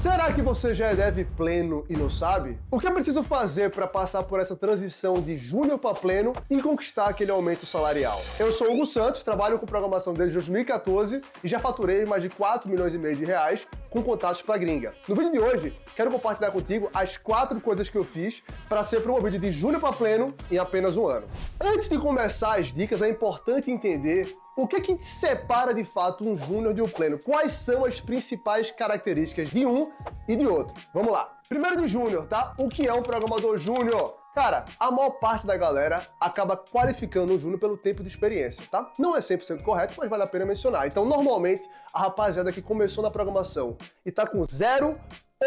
Será que você já é dev pleno e não sabe? O que é preciso fazer para passar por essa transição de júnior para pleno e conquistar aquele aumento salarial? Eu sou Hugo Santos, trabalho com programação desde 2014 e já faturei mais de 4 milhões e meio de reais com contatos para gringa. No vídeo de hoje, quero compartilhar contigo as 4 coisas que eu fiz para ser promovido de júnior para pleno em apenas um ano. Antes de começar as dicas, é importante entender o que separa de fato um júnior de um pleno? Quais são as principais características de um e de outro? Vamos lá. Primeiro de júnior, tá? O que é um programador júnior? Cara, a maior parte da galera acaba qualificando um júnior pelo tempo de experiência, tá? Não é 100% correto, mas vale a pena mencionar. Então, normalmente, a rapaziada que começou na programação e tá com 0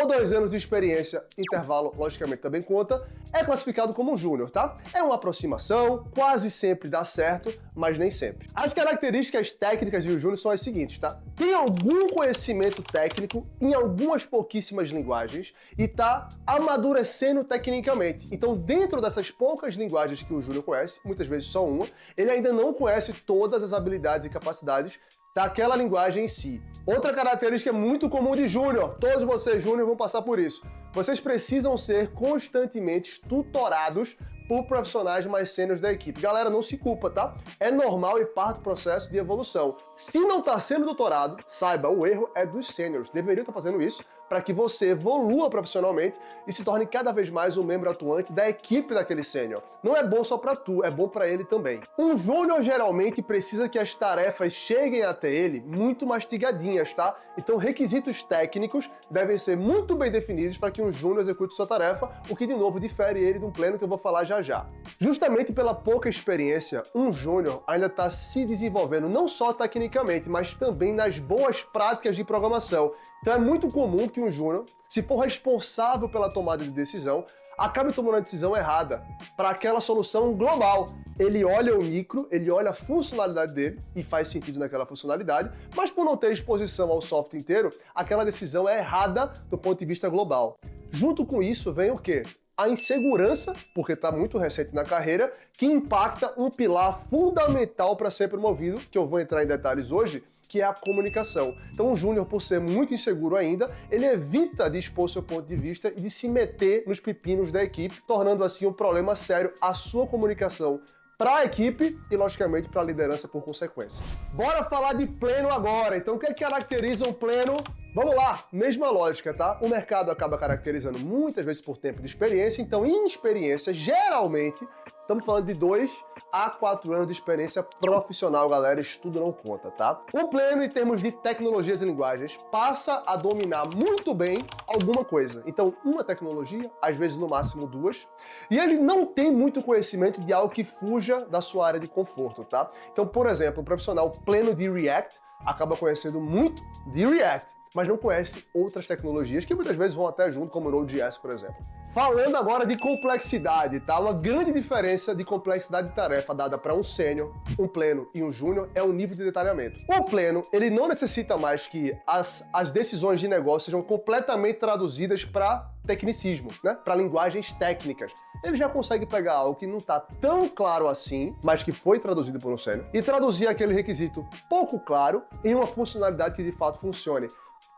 ou 2 anos de experiência, intervalo, logicamente, também conta, é classificado como um júnior, tá? É uma aproximação, quase sempre dá certo, mas nem sempre. As características técnicas de um júnior são as seguintes, tá? Tem algum conhecimento técnico em algumas pouquíssimas linguagens e tá amadurecendo tecnicamente. Então, dentro dessas poucas linguagens que o júnior conhece, muitas vezes só uma, ele ainda não conhece todas as habilidades e capacidades daquela linguagem em si. Outra característica muito comum de júnior, todos vocês júnior vão passar por isso. Vocês precisam ser constantemente tutorados por profissionais mais sêniores da equipe. Galera, não se culpa, tá? É normal e parte do processo de evolução. Se não está sendo tutorado, saiba, o erro é dos sêniores. Deveriam estar fazendo isso para que você evolua profissionalmente e se torne cada vez mais um membro atuante da equipe daquele sênior. Não é bom só para tu, é bom para ele também. Um júnior geralmente precisa que as tarefas cheguem até ele muito mastigadinhas, tá? Então requisitos técnicos devem ser muito bem definidos para que um júnior execute sua tarefa, o que de novo difere ele de um pleno que eu vou falar já já. Justamente pela pouca experiência, um júnior ainda está se desenvolvendo não só tecnicamente, mas também nas boas práticas de programação. Então é muito comum que um júnior, se for responsável pela tomada de decisão, acabe tomando a decisão errada para aquela solução global. Ele olha o micro, ele olha a funcionalidade dele e faz sentido naquela funcionalidade, mas por não ter exposição ao software inteiro, aquela decisão é errada do ponto de vista global. Junto com isso vem o quê? A insegurança, porque está muito recente na carreira, que impacta um pilar fundamental para ser promovido, que eu vou entrar em detalhes hoje, que é a comunicação. Então o júnior, por ser muito inseguro ainda, ele evita de expor seu ponto de vista e de se meter nos pepinos da equipe, tornando assim um problema sério a sua comunicação para a equipe e, logicamente, para a liderança por consequência. Bora falar de pleno agora. Então o que caracteriza um pleno? Vamos lá, mesma lógica, tá? O mercado acaba caracterizando muitas vezes por tempo de experiência, então em experiência, geralmente, estamos falando de 2 a 4 anos de experiência profissional, galera, estudo não conta, tá? O pleno, em termos de tecnologias e linguagens, passa a dominar muito bem alguma coisa. Então, uma tecnologia, às vezes no máximo 2, e ele não tem muito conhecimento de algo que fuja da sua área de conforto, tá? Então, por exemplo, um profissional pleno de React acaba conhecendo muito de React, mas não conhece outras tecnologias que muitas vezes vão até junto, como o Node.js, por exemplo. Falando agora de complexidade, tá? Uma grande diferença de complexidade de tarefa dada para um sênior, um pleno e um júnior é o nível de detalhamento. O pleno, ele não necessita mais que as decisões de negócio sejam completamente traduzidas para tecnicismo, né? Para linguagens técnicas. Ele já consegue pegar algo que não está tão claro assim, mas que foi traduzido por um sênior, e traduzir aquele requisito pouco claro em uma funcionalidade que de fato funcione.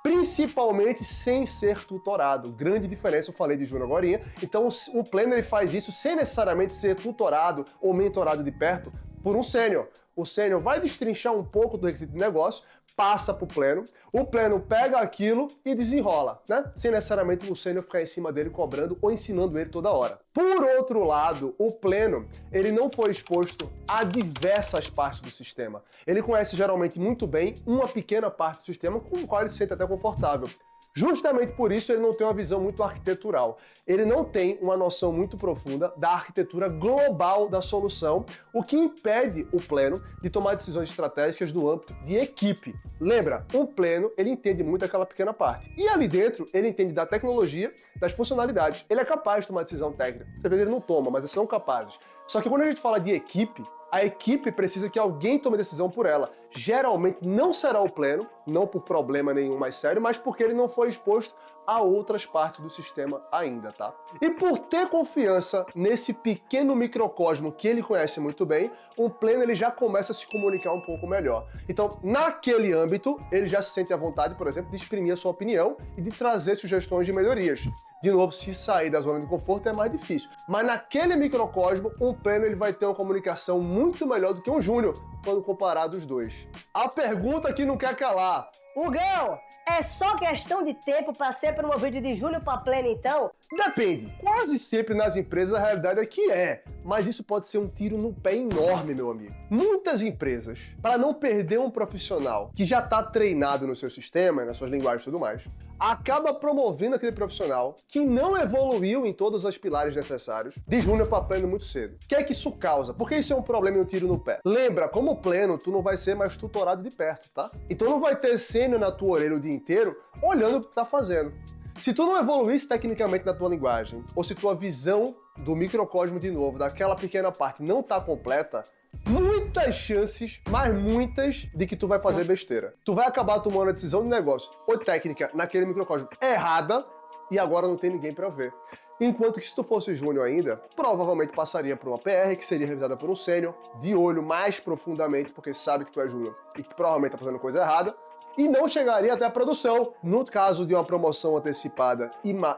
Principalmente sem ser tutorado. Grande diferença, eu falei de júnior agorinha. Então o pleno ele faz isso sem necessariamente ser tutorado ou mentorado de perto por um sênior. O sênior vai destrinchar um pouco do requisito de negócio, passa para o pleno pega aquilo e desenrola, né? Sem necessariamente o sênior ficar em cima dele cobrando ou ensinando ele toda hora. Por outro lado, o pleno, ele não foi exposto a diversas partes do sistema. Ele conhece geralmente muito bem uma pequena parte do sistema com o qual ele se sente até confortável. Justamente por isso ele não tem uma visão muito arquitetural. Ele não tem uma noção muito profunda da arquitetura global da solução, o que impede o pleno de tomar decisões estratégicas no âmbito de equipe. Lembra, um pleno, ele entende muito aquela pequena parte. E ali dentro, ele entende da tecnologia, das funcionalidades. Ele é capaz de tomar decisão técnica. Às vezes ele não toma, mas eles são capazes. Só que quando a gente fala de equipe, a equipe precisa que alguém tome decisão por ela. geralmente não será o pleno, não por problema nenhum mais sério, mas porque ele não foi exposto a outras partes do sistema ainda, tá? E por ter confiança nesse pequeno microcosmo que ele conhece muito bem, o pleno ele já começa a se comunicar um pouco melhor. Então, naquele âmbito, ele já se sente à vontade, por exemplo, de exprimir a sua opinião e de trazer sugestões de melhorias. De novo, se sair da zona de conforto é mais difícil. Mas naquele microcosmo, um pleno ele vai ter uma comunicação muito melhor do que um júnior, quando comparado os dois. A pergunta que não quer calar. Hugão, é só questão de tempo para ser promovido de júnior para pleno, então? Depende. Quase sempre nas empresas a realidade é que é. Mas isso pode ser um tiro no pé enorme, meu amigo. Muitas empresas, para não perder um profissional que já está treinado no seu sistema, nas suas linguagens e tudo mais, acaba promovendo aquele profissional que não evoluiu em todos os pilares necessários de júnior para pleno muito cedo. O que é que isso causa? Porque isso é um problema e um tiro no pé. Lembra, como pleno, tu não vai ser mais tutorado de perto, tá? Então não vai ter sênior na tua orelha o dia inteiro olhando o que tu tá fazendo. Se tu não evoluísse tecnicamente na tua linguagem, ou se tua visão do microcosmo de novo, daquela pequena parte, não tá completa, muitas chances, mas muitas, de que tu vai fazer besteira. Tu vai acabar tomando a decisão de negócio ou técnica naquele microcosmo errada e agora não tem ninguém para ver. Enquanto que se tu fosse júnior ainda, provavelmente passaria por uma PR que seria revisada por um sênior, de olho mais profundamente, porque sabe que tu é júnior e que tu provavelmente tá fazendo coisa errada, e não chegaria até a produção. No caso de uma promoção antecipada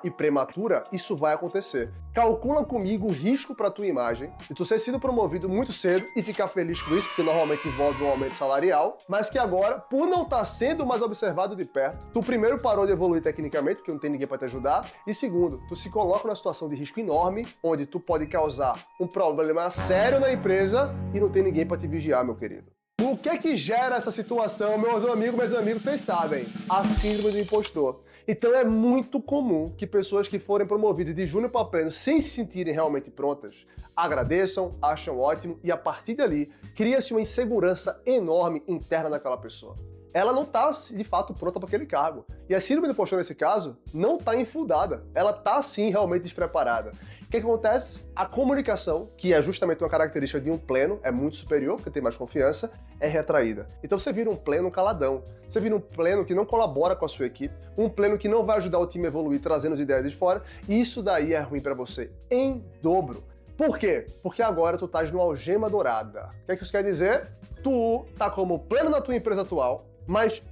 e prematura, isso vai acontecer. Calcula comigo o risco para tua imagem de tu ser sido promovido muito cedo e ficar feliz com isso, porque normalmente envolve um aumento salarial, mas que agora, por não estar sendo mais observado de perto, tu primeiro parou de evoluir tecnicamente, porque não tem ninguém para te ajudar, e segundo, tu se coloca numa situação de risco enorme, onde tu pode causar um problema sério na empresa e não tem ninguém para te vigiar, meu querido. O que é que gera essa situação, meus amigos, vocês sabem? A síndrome do impostor. Então é muito comum que pessoas que forem promovidas de júnior para pleno sem se sentirem realmente prontas, agradeçam, acham ótimo e a partir dali cria-se uma insegurança enorme interna daquela pessoa. Ela não está, de fato, pronta para aquele cargo. E a síndrome do impostor, nesse caso, não está infundada. Ela está, sim, realmente despreparada. O que acontece? A comunicação, que é justamente uma característica de um pleno, é muito superior, porque tem mais confiança, é retraída. Então você vira um pleno caladão. Você vira um pleno que não colabora com a sua equipe, um pleno que não vai ajudar o time a evoluir, trazendo as ideias de fora, e isso daí é ruim para você em dobro. Por quê? Porque agora tu estás numa algema dourada. O que é que isso quer dizer? Tu tá como pleno na tua empresa atual, mas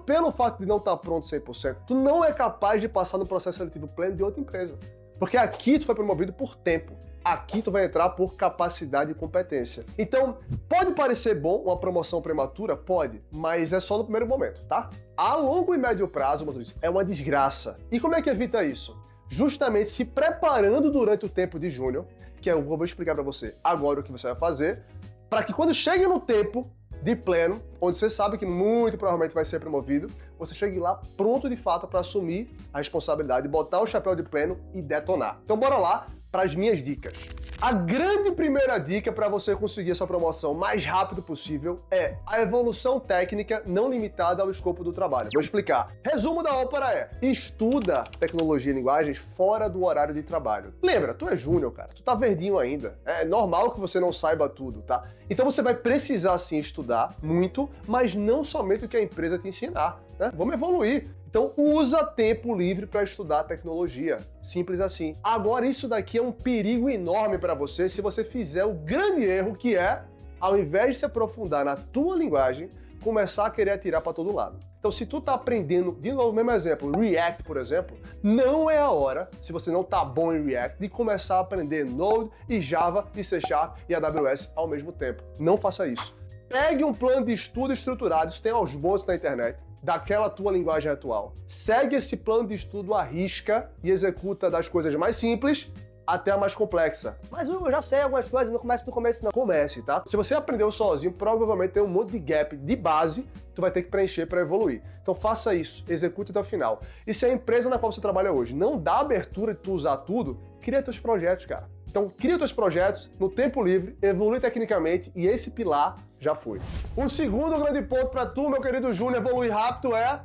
pelo fato de não estar pronto 100%, tu não é capaz de passar no processo seletivo pleno de outra empresa. Porque aqui tu foi promovido por tempo. Aqui tu vai entrar por capacidade e competência. Então, pode parecer bom uma promoção prematura? Pode, mas é só no primeiro momento, tá? A longo e médio prazo, meus amigos, é uma desgraça. E como é que evita isso? Justamente se preparando durante o tempo de júnior, que é o que eu vou explicar para você agora o que você vai fazer, para que quando chegue no tempo de pleno, onde você sabe que muito provavelmente vai ser promovido, você chegue lá pronto de fato para assumir a responsabilidade, botar o chapéu de pleno e detonar. Então bora lá para as minhas dicas. A grande primeira dica para você conseguir essa promoção o mais rápido possível é a evolução técnica não limitada ao escopo do trabalho. Vou explicar. Resumo da ópera é: estuda tecnologia e linguagens fora do horário de trabalho. Lembra, tu é júnior, cara, tu tá verdinho ainda. É normal que você não saiba tudo, tá? Então você vai precisar sim estudar muito, mas não somente o que a empresa te ensinar, né? Vamos evoluir. Então usa tempo livre para estudar tecnologia, simples assim. Agora isso daqui é um perigo enorme para você se você fizer o grande erro que é, ao invés de se aprofundar na tua linguagem, começar a querer atirar para todo lado. Então se tu tá aprendendo, de novo, mesmo exemplo, React, por exemplo, não é a hora, se você não tá bom em React, de começar a aprender Node e Java e C# e AWS ao mesmo tempo. Não faça isso. Pegue um plano de estudo estruturado, isso tem aos montes na internet, daquela tua linguagem atual. Segue esse plano de estudo à risca e executa das coisas mais simples até a mais complexa. Mas eu já sei algumas coisas, não comece do começo não. Comece, tá? Se você aprendeu sozinho, provavelmente tem um monte de gap de base que tu vai ter que preencher para evoluir. Então faça isso, execute até o final. E se a empresa na qual você trabalha hoje não dá abertura de tu usar tudo, cria teus projetos, cara. Então, cria teus projetos no tempo livre, evolui tecnicamente e esse pilar já foi. O segundo grande ponto para tu, meu querido Júnior, evoluir rápido é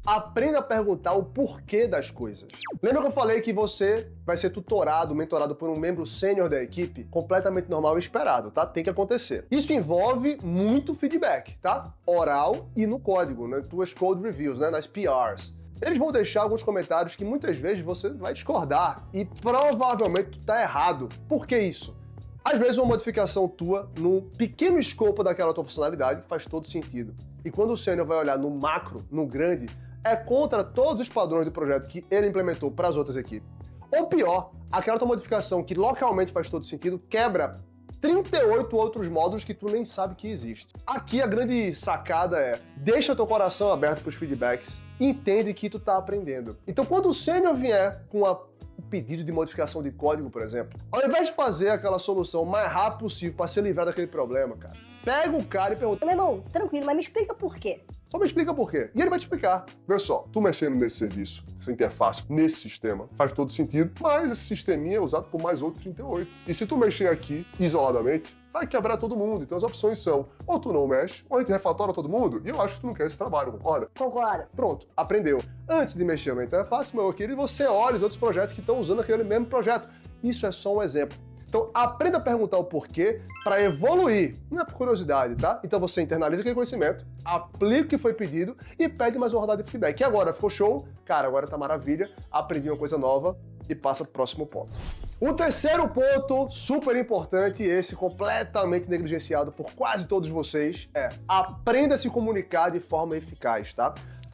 aprenda a perguntar o porquê das coisas. Lembra que eu falei que você vai ser tutorado, mentorado por um membro sênior da equipe? Completamente normal e esperado, tá? Tem que acontecer. Isso envolve muito feedback, tá? Oral e no código, nas tuas code reviews, né? Nas PRs. Eles vão deixar alguns comentários que muitas vezes você vai discordar e provavelmente tu tá errado. Por que isso? Às vezes uma modificação tua no pequeno escopo daquela tua funcionalidade faz todo sentido. E quando o sênior vai olhar no macro, no grande, é contra todos os padrões do projeto que ele implementou para as outras equipes. Ou pior, aquela tua modificação que localmente faz todo sentido quebra 38 outros módulos que tu nem sabe que existe. Aqui a grande sacada é, deixa teu coração aberto para os feedbacks, entende que tu tá aprendendo. Então quando o sênior vier com o pedido de modificação de código, por exemplo, ao invés de fazer aquela solução o mais rápido possível para se livrar daquele problema, cara, pega o cara e pergunta: Meu irmão, tranquilo, mas me explica por quê. Só me explica por quê. E ele vai te explicar. Vê só, tu mexendo nesse serviço, essa interface, nesse sistema, faz todo sentido, mas esse sisteminha é usado por mais outros 38. E se tu mexer aqui, isoladamente, vai quebrar todo mundo. Então as opções são, ou tu não mexe, ou a gente refatora todo mundo, e eu acho que tu não quer esse trabalho, concorda? Concordo. Pronto, aprendeu. Antes de mexer na interface, meu querido, você olha os outros projetos que estão usando aquele mesmo projeto. Isso é só um exemplo. Então, aprenda a perguntar o porquê para evoluir. Não é por curiosidade, tá? Então, você internaliza aquele conhecimento, aplica o que foi pedido e pede mais uma rodada de feedback. E agora, ficou show? Cara, agora tá maravilha, aprendi uma coisa nova e passa pro próximo ponto. O terceiro ponto, super importante, esse completamente negligenciado por quase todos vocês, é aprenda a se comunicar de forma eficaz, tá?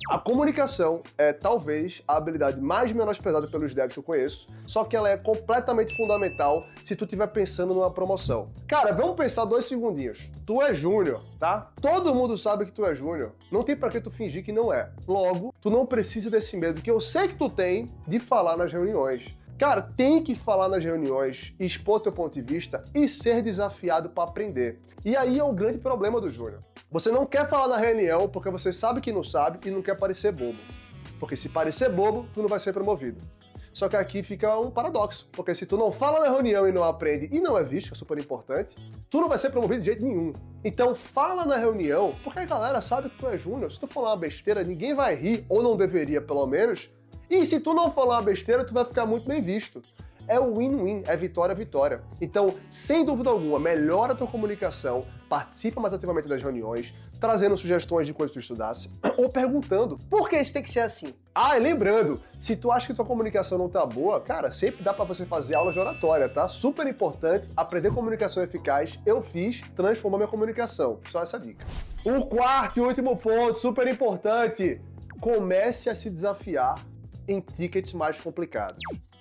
A comunicação é talvez a habilidade mais menosprezada pelos devs que eu conheço, só que ela é completamente fundamental se tu estiver pensando numa promoção. Cara, vamos pensar 2 segundinhos. Tu é júnior, tá? Todo mundo sabe que tu é júnior. Não tem pra que tu fingir que não é. Logo, tu não precisa desse medo que eu sei que tu tem de falar nas reuniões. Cara, tem que falar nas reuniões, expor teu ponto de vista e ser desafiado para aprender. E aí é um grande problema do júnior. Você não quer falar na reunião porque você sabe que não sabe e não quer parecer bobo. Porque se parecer bobo, tu não vai ser promovido. Só que aqui fica um paradoxo, porque se tu não fala na reunião e não aprende e não é visto, que é super importante, tu não vai ser promovido de jeito nenhum. Então fala na reunião, porque a galera sabe que tu é júnior. Se tu falar uma besteira, ninguém vai rir, ou não deveria pelo menos. E se tu não falar uma besteira, tu vai ficar muito bem visto. É o win-win, é vitória-vitória. Então, sem dúvida alguma, melhora a tua comunicação, participa mais ativamente das reuniões, trazendo sugestões de coisas que tu estudasse, ou perguntando. Por que isso tem que ser assim? Ah, e lembrando, se tu acha que tua comunicação não tá boa, cara, sempre dá pra você fazer aula de oratória, tá? Super importante, aprender comunicação eficaz. Eu fiz, transformou minha comunicação. Só essa dica. O quarto e último ponto, super importante, comece a se desafiar em tickets mais complicados.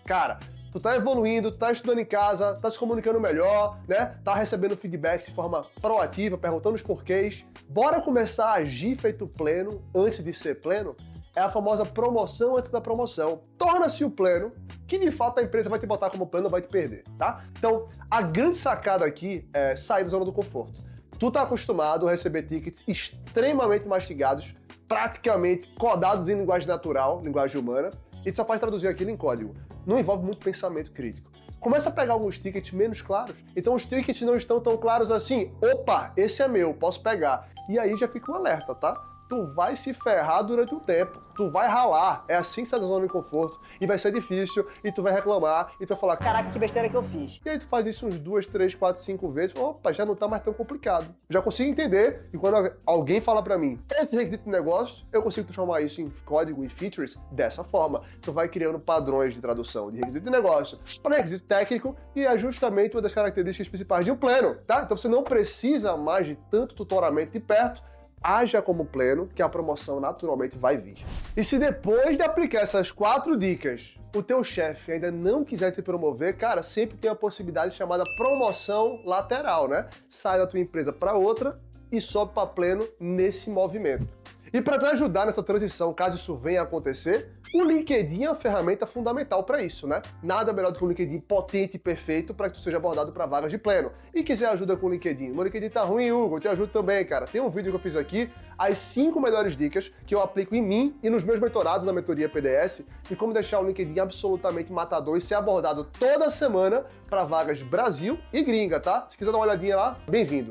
Cara, tu tá evoluindo, tá estudando em casa, tá se comunicando melhor, né? Tá recebendo feedback de forma proativa, perguntando os porquês. Bora começar a agir feito pleno antes de ser pleno? É a famosa promoção antes da promoção. Torna-se o pleno, que de fato a empresa vai te botar como pleno, vai te perder, tá? Então, a grande sacada aqui é sair da zona do conforto. Tu tá acostumado a receber tickets extremamente mastigados, praticamente codados em linguagem natural, linguagem humana, e tu só faz traduzir aquilo em código. Não envolve muito pensamento crítico. Começa a pegar alguns tickets menos claros. Então os tickets não estão tão claros assim. Opa, esse é meu, posso pegar. E aí já fica um alerta, tá? Tu vai se ferrar durante um tempo. Tu vai ralar. É assim que sai da zona de conforto. E vai ser difícil. E tu vai reclamar. E tu vai falar, Caraca, que besteira que eu fiz. E aí tu faz isso uns 2, 3, 4, 5 vezes. Opa, já não tá mais tão complicado. Já consigo entender. E quando alguém fala pra mim, esse requisito de negócio, eu consigo transformar isso em código e features dessa forma. Tu vai criando padrões de tradução de requisito de negócio para requisito técnico. E é justamente uma das características principais de um pleno, tá? Então você não precisa mais de tanto tutoramento de perto. Haja como pleno, que a promoção naturalmente vai vir. E se depois de aplicar essas 4 dicas, o teu chefe ainda não quiser te promover, cara, sempre tem a possibilidade chamada promoção lateral, né? Sai da tua empresa para outra e sobe para pleno nesse movimento. E para te ajudar nessa transição, caso isso venha a acontecer, O LinkedIn é uma ferramenta fundamental para isso, né? Nada melhor do que um LinkedIn potente e perfeito para que tu seja abordado para vagas de pleno. E quiser ajuda com o LinkedIn? Meu LinkedIn tá ruim, Hugo, eu te ajudo também, cara. Tem um vídeo que eu fiz aqui, as 5 melhores dicas que eu aplico em mim e nos meus mentorados na mentoria PDS e como deixar o LinkedIn absolutamente matador e ser abordado toda semana para vagas Brasil e gringa, tá? Se quiser dar uma olhadinha lá, bem-vindo.